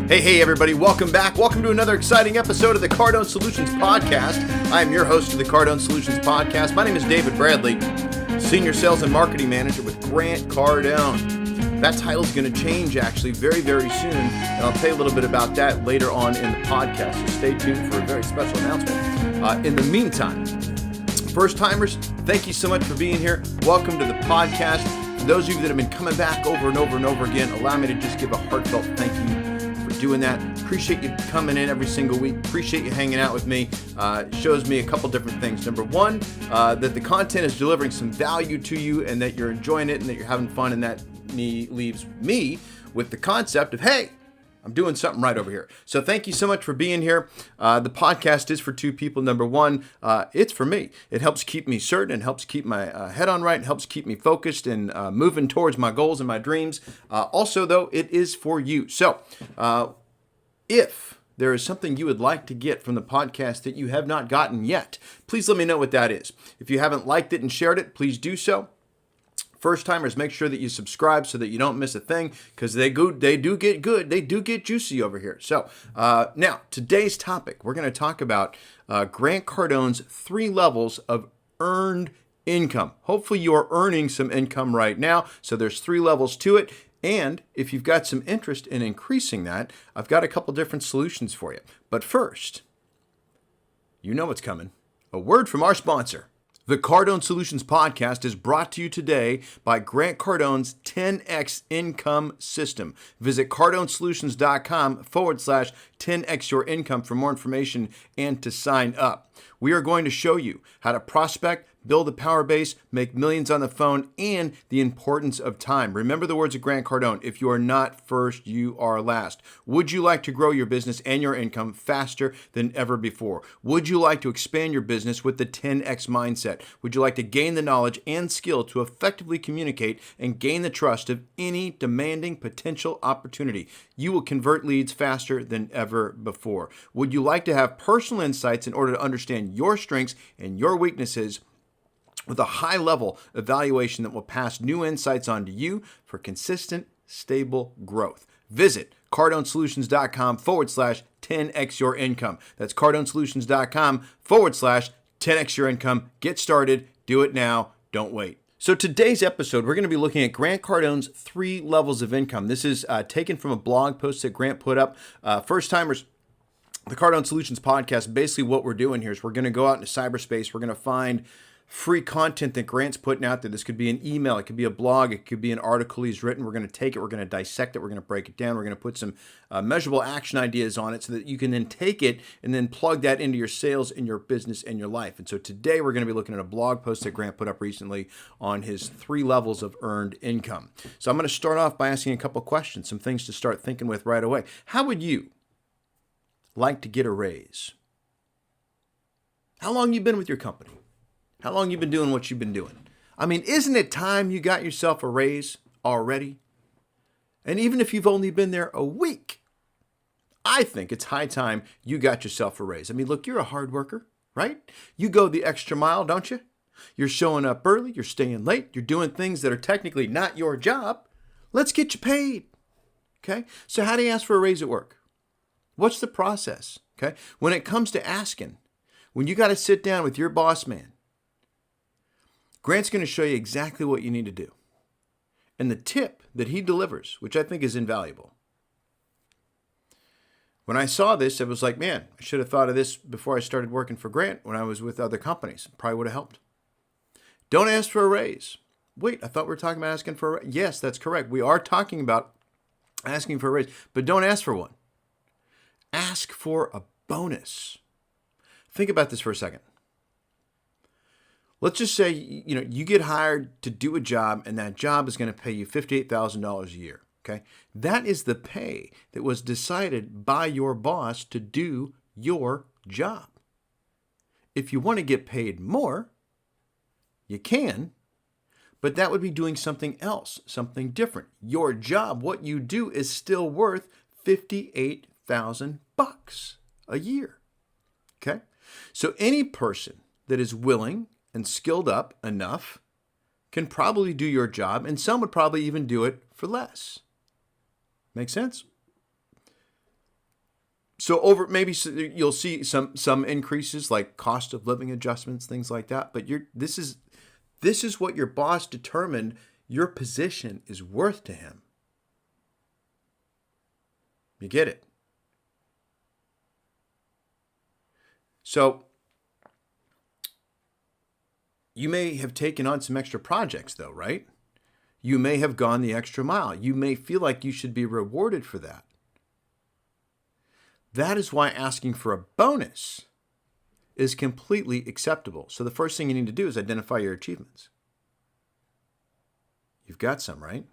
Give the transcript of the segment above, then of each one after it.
Hey, everybody, welcome back. Welcome to another exciting episode of the Cardone Solutions Podcast. I am your host of the Cardone Solutions Podcast. My name is David Bradley, Senior Sales and Marketing Manager with Grant Cardone. That title is going to change actually very, very soon, and I'll tell you a little bit about that later on in the podcast, so stay tuned for a very special announcement. In the meantime, first-timers, thank you so much for being here. Welcome to the podcast. For those of you that have been coming back over and over and over again, allow me to just give a heartfelt thank you for doing that. Appreciate you coming in every single week. Appreciate you hanging out with me. It shows me a couple different things. Number one, that the content is delivering some value to you and that you're enjoying it and that you're having fun, and that leaves me with the concept of, hey, I'm doing something right over here. So thank you so much for being here. The podcast is for two people. Number one, it's for me. It helps keep me certain and helps keep my head on right and helps keep me focused and moving towards my goals and my dreams. Also, though, it is for you. So if there is something you would like to get from the podcast that you have not gotten yet, please let me know what that is. If you haven't liked it and shared it, please do so. First timers, make sure that you subscribe so that you don't miss a thing, because they do get good. They do get juicy over here. So now, today's topic, we're going to talk about Grant Cardone's 3 levels of earned income. Hopefully you are earning some income right now. So there's 3 levels to it. And if you've got some interest in increasing that, I've got a couple different solutions for you. But first, you know what's coming. A word from our sponsor. The Cardone Solutions Podcast is brought to you today by Grant Cardone's 10X Income System. Visit cardonesolutions.com/10X your income for more information and to sign up. We are going to show you how to prospect, build a power base, make millions on the phone, and the importance of time. Remember the words of Grant Cardone: if you are not first, you are last. Would you like to grow your business and your income faster than ever before? Would you like to expand your business with the 10X mindset? Would you like to gain the knowledge and skill to effectively communicate and gain the trust of any demanding potential opportunity? You will convert leads faster than ever before. Would you like to have personal insights in order to understand your strengths and your weaknesses with a high level evaluation that will pass new insights on to you for consistent, stable growth? Visit cardonesolutions.com/10X your income. That's cardonesolutions.com/10X your income. Get started. Do it now. Don't wait. So today's episode, we're going to be looking at Grant Cardone's 3 levels of income. This is taken from a blog post that Grant put up. First timers, the Cardone Solutions Podcast, basically what we're doing here is we're going to go out into cyberspace. We're going to find free content that Grant's putting out there. This could be an email, it could be a blog, it could be an article he's written. We're going to take it, we're going to dissect it, we're going to break it down, we're going to put some measurable action ideas on it so that you can then take it and then plug that into your sales and your business and your life. And so today we're going to be looking at a blog post that Grant put up recently on his 3 levels of earned income. So I'm going to start off by asking a couple questions, some things to start thinking with right away. How would you like to get a raise? How long you been with your company? How long you been doing what you've been doing? I mean, isn't it time you got yourself a raise already? And even if you've only been there a week, I think it's high time you got yourself a raise. I mean, look, you're a hard worker, right? You go the extra mile, don't you? You're showing up early, you're staying late, you're doing things that are technically not your job. Let's get you paid, okay? So how do you ask for a raise at work? What's the process, okay? When it comes to asking, when you got to sit down with your boss man, Grant's going to show you exactly what you need to do. And the tip that he delivers, which I think is invaluable. When I saw this, I was like, man, I should have thought of this before I started working for Grant when I was with other companies. Probably would have helped. Don't ask for a raise. Wait, I thought we were talking about asking for a raise. Yes, that's correct. We are talking about asking for a raise, but don't ask for one. Ask for a bonus. Think about this for a second. Let's just say, you get hired to do a job and that job is going to pay you $58,000 a year, okay? That is the pay that was decided by your boss to do your job. If you want to get paid more, you can, but that would be doing something else, something different. Your job, what you do, is still worth $58,000 a year, okay? So any person that is willing and skilled up enough can probably do your job, and some would probably even do it for less. Make sense? So you'll see some increases like cost of living adjustments, things like that. But this is what your boss determined your position is worth to him. You get it? So you may have taken on some extra projects though, right? You may have gone the extra mile. You may feel like you should be rewarded for that. That is why asking for a bonus is completely acceptable. So the first thing you need to do is identify your achievements. You've got some, right?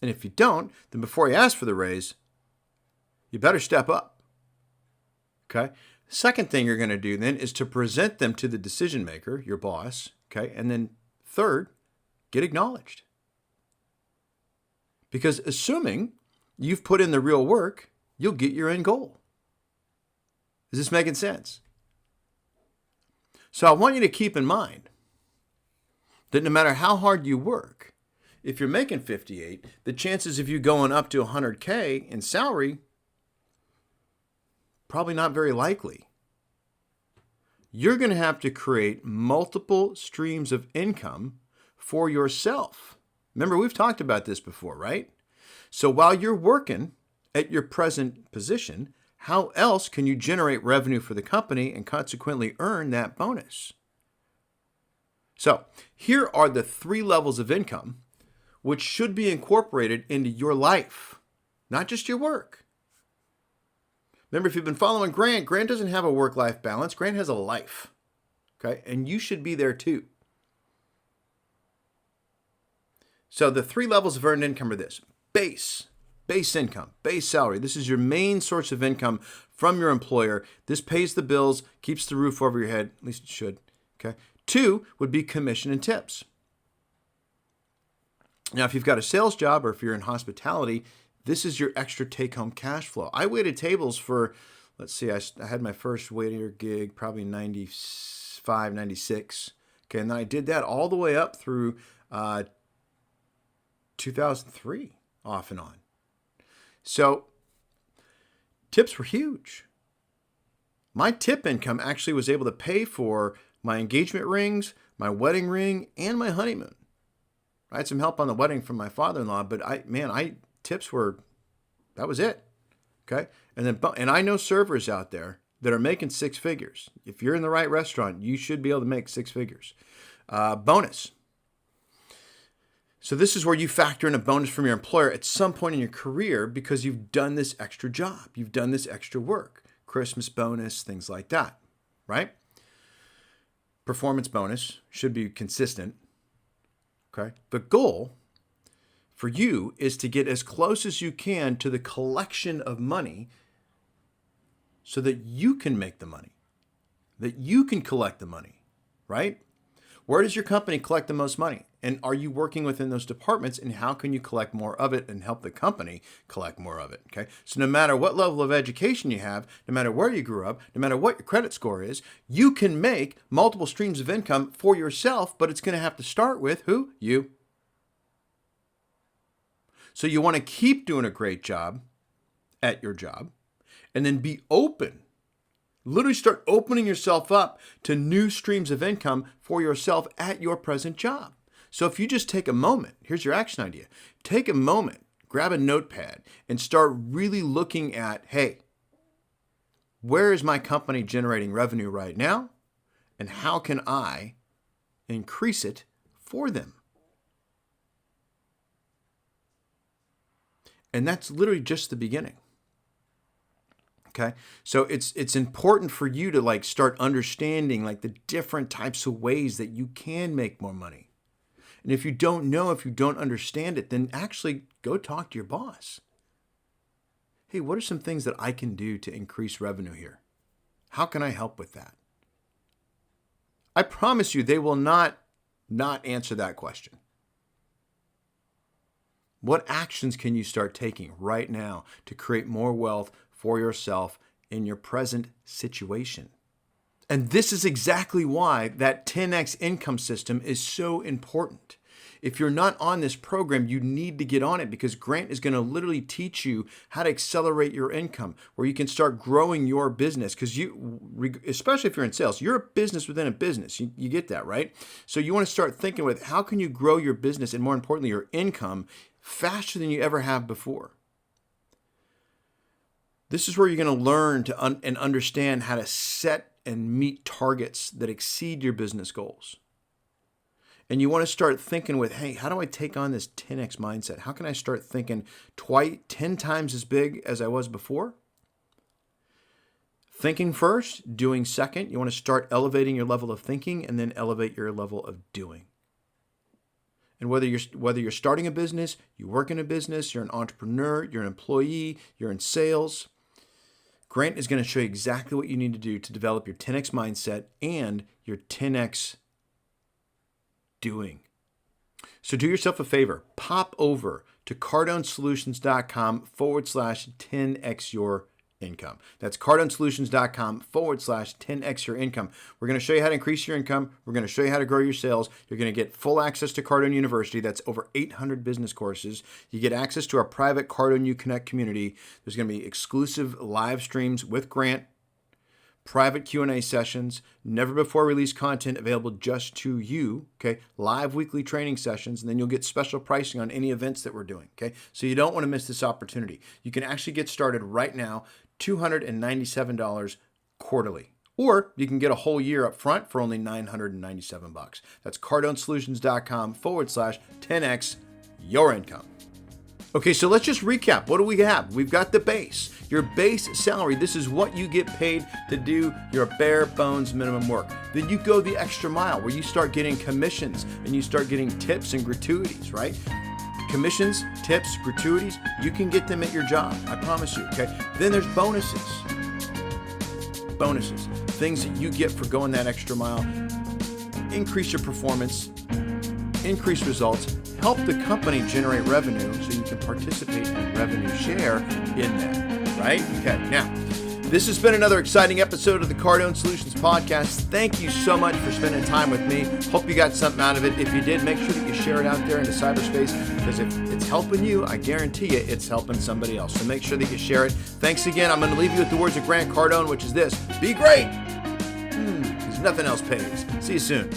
And if you don't, then before you ask for the raise, you better step up. Okay? Second thing you're going to do then is to present them to the decision maker, your boss. Okay? And then third, get acknowledged. Because assuming you've put in the real work, you'll get your end goal. Is this making sense? So I want you to keep in mind that no matter how hard you work, if you're making 58, the chances of you going up to 100K in salary, probably not very likely. You're going to have to create multiple streams of income for yourself. Remember, we've talked about this before, right? So while you're working at your present position, how else can you generate revenue for the company and consequently earn that bonus? So here are the 3 levels of income which should be incorporated into your life, not just your work. Remember, if you've been following Grant doesn't have a work-life balance. Grant has a life, okay? And you should be there too. So the 3 levels of earned income are this: base income, base salary. This is your main source of income from your employer. This pays the bills, keeps the roof over your head, at least it should, okay? 2 would be commission and tips. Now, if you've got a sales job or if you're in hospitality, this is your extra take-home cash flow. I waited tables for, let's see, I had my first waiter gig probably 95, 96. Okay, and then I did that all the way up through 2003, off and on. So tips were huge. My tip income actually was able to pay for my engagement rings, my wedding ring, and my honeymoon. I had some help on the wedding from my father-in-law, but tips were, that was it. Okay. And I know servers out there that are making 6 figures. If you're in the right restaurant, you should be able to make 6 figures. Bonus. So this is where you factor in a bonus from your employer at some point in your career because you've done this extra job. You've done this extra work. Christmas bonus, things like that, right? Performance bonus should be consistent. Okay. The goal for you is to get as close as you can to the collection of money so that you can make the money, that you can collect the money, right? Where does your company collect the most money? And are you working within those departments? And how can you collect more of it and help the company collect more of it? Okay. So no matter what level of education you have, no matter where you grew up, no matter what your credit score is, you can make multiple streams of income for yourself, but it's going to have to start with who? You. So you want to keep doing a great job at your job and then be open. Literally start opening yourself up to new streams of income for yourself at your present job. So if you just take a moment, here's your action idea. Take a moment, grab a notepad, and start really looking at, hey, where is my company generating revenue right now? And how can I increase it for them? And that's literally just the beginning. Okay. So it's important for you to start understanding the different types of ways that you can make more money. And if you don't know, if you don't understand it, then actually go talk to your boss. Hey, what are some things that I can do to increase revenue here? How can I help with that? I promise you they will not answer that question. What actions can you start taking right now to create more wealth for yourself in your present situation? And this is exactly why that 10x income system is so important. if you're not on this program, you need to get on it, because Grant is going to literally teach you how to accelerate your income, where you can start growing your business. Because especially if you're in sales, you're a business within a business. You get that, right? So you want to start thinking with how can you grow your business and, more importantly, your income faster than you ever have before. This is where you're going to learn to and understand how to set and meet targets that exceed your business goals. And you want to start thinking with, hey, how do I take on this 10x mindset? How can I start thinking 10 times as big as I was before? Thinking first, doing second. You want to start elevating your level of thinking and then elevate your level of doing. And whether you're starting a business, you work in a business, you're an entrepreneur, you're an employee, you're in sales, Grant is going to show you exactly what you need to do to develop your 10x mindset and your 10x doing. So do yourself a favor, pop over to cardonesolutions.com/10x your income. That's cardonesolutions.com/10x your income. We're going to show you how to increase your income. We're going to show you how to grow your sales. You're going to get full access to Cardone University. That's over 800 business courses. You get access to our private Cardone U Connect community. There's going to be exclusive live streams with Grant, private Q&A sessions, never before released content available just to you, okay? Live weekly training sessions, and then you'll get special pricing on any events that we're doing, okay? So you don't want to miss this opportunity. You can actually get started right now, $297 quarterly, or you can get a whole year up front for only $997. That's cardonesolutions.com/10x your income. Okay, so let's just recap. What do we have? We've got the base. Your base salary, this is what you get paid to do your bare bones minimum work. Then you go the extra mile where you start getting commissions and you start getting tips and gratuities, right? Commissions, tips, gratuities, you can get them at your job, I promise you, okay? Then there's bonuses. Bonuses, things that you get for going that extra mile. Increase your performance, increase results, help the company generate revenue so you can participate in revenue share in that, right? Okay, now, this has been another exciting episode of the Cardone Solutions Podcast. Thank you so much for spending time with me. Hope you got something out of it. If you did, make sure that you share it out there into cyberspace, because if it's helping you, I guarantee you it's helping somebody else. So make sure that you share it. Thanks again. I'm going to leave you with the words of Grant Cardone, which is this: be great, because nothing else pays. See you soon.